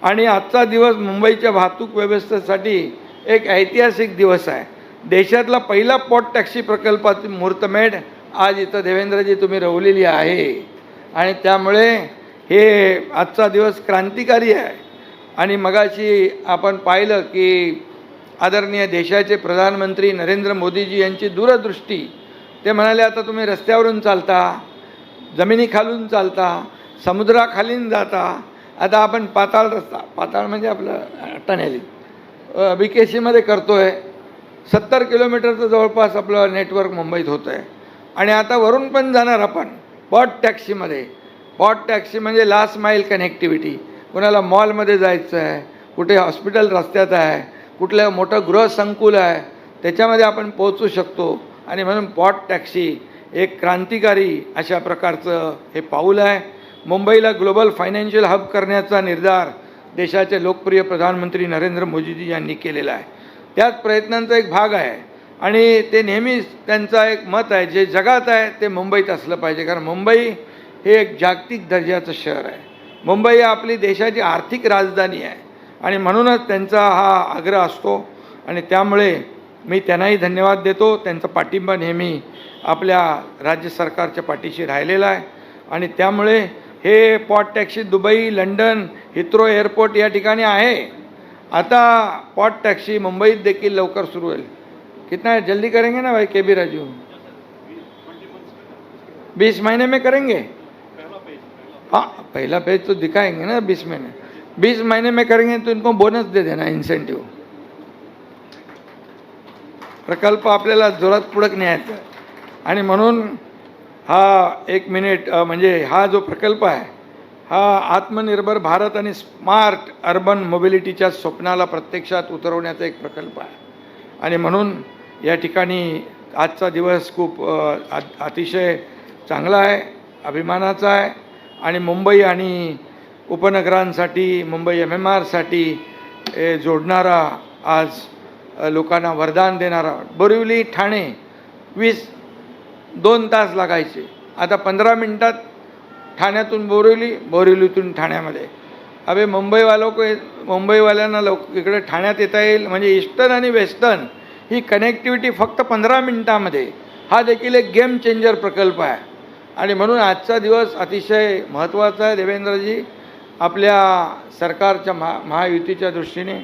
आणि आजचा दिवस मुंबईच्या वाहतूक व्यवस्थेसाठी एक ऐतिहासिक दिवस आहे. देशातला पहिला पॉट टॅक्सी प्रकल्पाची मुहूर्तमेढ आज इथं देवेंद्रजी तुम्ही रवलेली आहे आणि त्यामुळे हे आजचा दिवस क्रांतिकारी आहे. आणि मगाशी आपण पाहिलं की आदरणीय देशाचे प्रधानमंत्री नरेंद्र मोदीजी यांची दूरदृष्टी. ते म्हणाले आता तुम्ही रस्त्यावरून चालता, जमिनीखालून चालता, समुद्राखालीन जाता, आता आपण पाताळ रस्ता, पाताळ म्हणजे आपलं टनेल BKCमध्ये करतो आहे. 70 किलोमीटरचं जवळपास आपलं नेटवर्क मुंबईत होतं आहे. आणि आता वरून पण जाणार आपण पॉट टॅक्सीमध्ये. पॉट टॅक्सी म्हणजे लास्ट माईल कनेक्टिव्हिटी. कोणाला मॉलमध्ये जायचं आहे, कुठे हॉस्पिटल रस्त्यात आहे, कुठलं मोठं गृहसंकुल आहे, त्याच्यामध्ये आपण पोहोचू शकतो. आणि म्हणून पॉट टॅक्सी एक क्रांतिकारी अशा प्रकारचं हे पाऊल आहे. मुंबईला ग्लोबल फायनान्शियल हब करण्याचा निर्धार देशाचे लोकप्रिय प्रधानमंत्री नरेंद्र मोदीजी यांनी केलेला आहे. त्याच प्रयत्नांचा एक भाग आहे आणि ते नेहमीच त्यांचा एक मत आहे, जे जगात आहे ते मुंबईत असलं पाहिजे. कारण मुंबई हे एक जागतिक दर्जाचं शहर आहे. मुंबई आपली देशाची आर्थिक राजधानी आहे आणि म्हणूनच त्यांचा हा आग्रह असतो. आणि त्यामुळे मी त्यांनाही धन्यवाद देतो. त्यांचा पाठिंबा नेहमी आपल्या राज्य सरकारच्या पाठीशी राहिलेला आहे. आणि त्यामुळे हे pot taxi Dubai, London, Heathrow airport या ठिकाणी आहे. आता पॉट टॅक्सी मुंबईत देखील लवकर सुरू होईल. कितना जल्दी करेंगे ना भाई KB राजू? 20 महीने में करेंगे. हाँ, पहला पेज तो दिखाएंगे ना 20 महीने. 20 महीने में करेंगे तो इनको बोनस दे देना, इन्सेंटिव्ह. प्रकल्प आपल्याला जोरात पुढे न्यायचा आहे. आणि म्हणून हा 1 मिनिट म्हणजे हा जो प्रकल्प आहे हा आत्मनिर्भर भारत आणि स्मार्ट अर्बन मोबिलिटीच्या स्वप्नाला प्रत्यक्षात उतरवण्याचा एक प्रकल्प आहे. आणि म्हणून या ठिकाणी आजचा दिवस खूप अतिशय चांगला आहे, अभिमानाचा आहे. आणि मुंबई आणि उपनगरांसाठी, मुंबई MMRसाठी जोडणारा, आज लोकांना वरदान देणारा. बोरिवली ठाणे 2 तास लागायचे, आता 15 मिनिटात ठाण्यातून बोरिवली, बोरिवलीतून ठाण्यामध्ये. अबे मुंबईवाल्यांना इकडे ठाण्यात येता येईल. म्हणजे ईस्टर्न आणि वेस्टर्न ही कनेक्टिव्हिटी फक्त 15 मिनिटामध्ये. हा देखील एक गेम चेंजर प्रकल्प आहे. आणि म्हणून आजचा दिवस अतिशय महत्त्वाचा आहे. देवेंद्रजी आपल्या सरकारच्या महायुतीच्या दृष्टीने